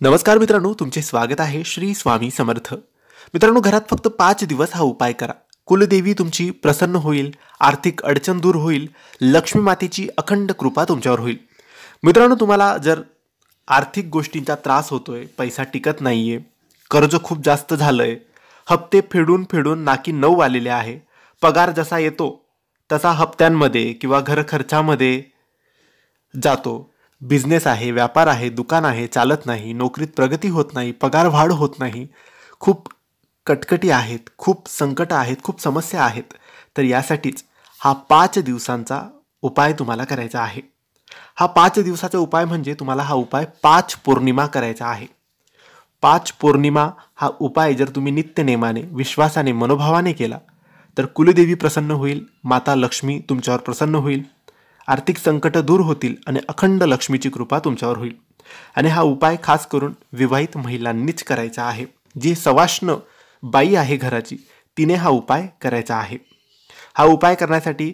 नमस्कार मित्रांनो, तुमचे स्वागत आहे श्री स्वामी समर्थ. मित्रांनो, घरात फक्त 5 दिवस हा उपाय करा. कुलदेवी तुमची प्रसन्न होईल, आर्थिक अडचण दूर होईल, लक्ष्मी मातेची अखंड कृपा तुमच्यावर होईल. मित्रांनो, तुम्हाला जर आर्थिक गोष्टींचा त्रास होतोय, पैसा टिकत नाहीये, कर्ज खूप जास्त झालंय, हप्ते फेडून फेडून नाकी 9 आलेले आहे, पगार जसा येतो तसा हप्त्यांमध्ये किंवा घर खर्चामध्ये जातो, बिझनेस आहे, व्यापार आहे, दुकान आहे, चालत नाही, नोकरीत प्रगती होत नाही, पगार वाढ होत नाही, खूप कटकटी आहेत, खूप संकट आहेत, खूप समस्या आहेत, तर यासाठीच हा 5 दिवसांचा उपाय तुम्हाला करायचा आहे. हा 5 दिवसाचा उपाय म्हणजे तुम्हाला हा उपाय 5 पौर्णिमा करायचा आहे. 5 पौर्णिमा हा उपाय जर तुम्ही नित्यनेमाने, विश्वासाने, मनोभावाने केला तर कुलदेवी प्रसन्न होईल, माता लक्ष्मी तुमच्यावर प्रसन्न होईल, आर्थिक संकट दूर होतील आणि अखंड लक्ष्मीची कृपा तुमच्यावर होईल. आणि हा उपाय खास करून विवाहित महिलांनीच करायचा आहे. जी सवाष्ण बाई आहे घराची, तिने हा उपाय करायचा आहे. हा उपाय करण्यासाठी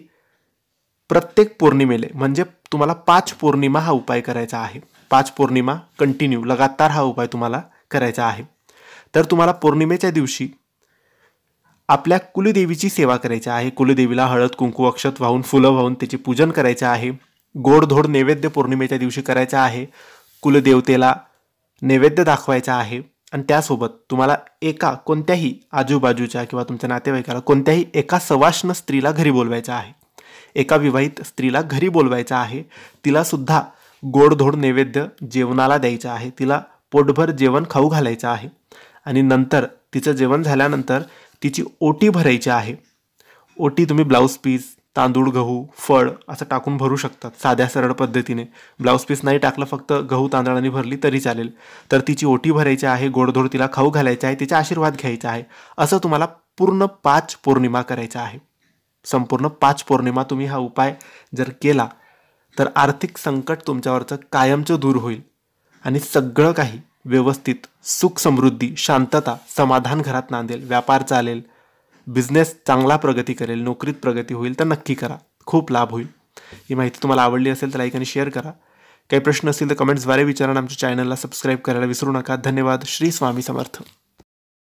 प्रत्येक पौर्णिमेला म्हणजे तुम्हाला 5 पौर्णिमा हा उपाय करायचा आहे. 5 पौर्णिमा कंटिन्यू लगातार हा उपाय तुम्हाला करायचा आहे. तर तुम्हाला पौर्णिमेच्या दिवशी आपल्या कुलदेवीची सेवा करायची आहे. कुलदेवीला हळद कुंकू अक्षत वाहून, फुलं वाहून त्याचे पूजन करायचे आहे. गोडधोड नैवेद्य पौर्णिमेच्या दिवशी करायचा आहे. कुलदेवतेला नैवेद्य दाखवायचा आहे. आणि त्यासोबत तुम्हाला एका कोणत्याही आजूबाजूच्या किंवा तुमच्या नातेवाईकाला कोणत्याही एका सवाष्ण स्त्रीला घरी बोलवायचं आहे. एका विवाहित स्त्रीला घरी बोलवायचं आहे. तिला सुद्धा गोडधोड नैवेद्य जेवणाला द्यायचं आहे. तिला पोटभर जेवण खाऊ घालायचं आहे. आणि नंतर तिचं जेवण झाल्यानंतर तिची ओटी भरायची आहे. ओटी तुम्ही ब्लाऊज पीस, तांदूळ, गहू, फळ असं टाकून भरू शकतात साध्या सरळ पद्धतीने. ब्लाऊज पीस नाही टाकलं, फक्त गहू तांदळाने भरली तरी चालेल. तर तिची ओटी भरायची आहे, गोडधोड तिला खाऊ घालायचं आहे, तिचा आशीर्वाद घ्यायचा आहे. असं तुम्हाला पूर्ण 5 पौर्णिमा करायचा आहे. संपूर्ण 5 पौर्णिमा तुम्ही हा उपाय जर केला तर आर्थिक संकट तुमच्यावरचं कायमचं दूर होईल आणि सगळं काही व्यवस्थित, सुख समृद्धी, शांतता, समाधान घरात नांदेल, व्यापार चालेल, बिझनेस चांगला प्रगती करेल, नोकरीत प्रगती होईल. तर नक्की करा, खूप लाभ होईल. ही माहिती तुम्हाला आवडली असेल तर लाईक आणि शेअर करा. काही प्रश्न असतील तर कमेंट्सद्वारे विचारा. आमच्या चॅनलला सबस्क्राईब करायला विसरू नका. धन्यवाद. श्री स्वामी समर्थ.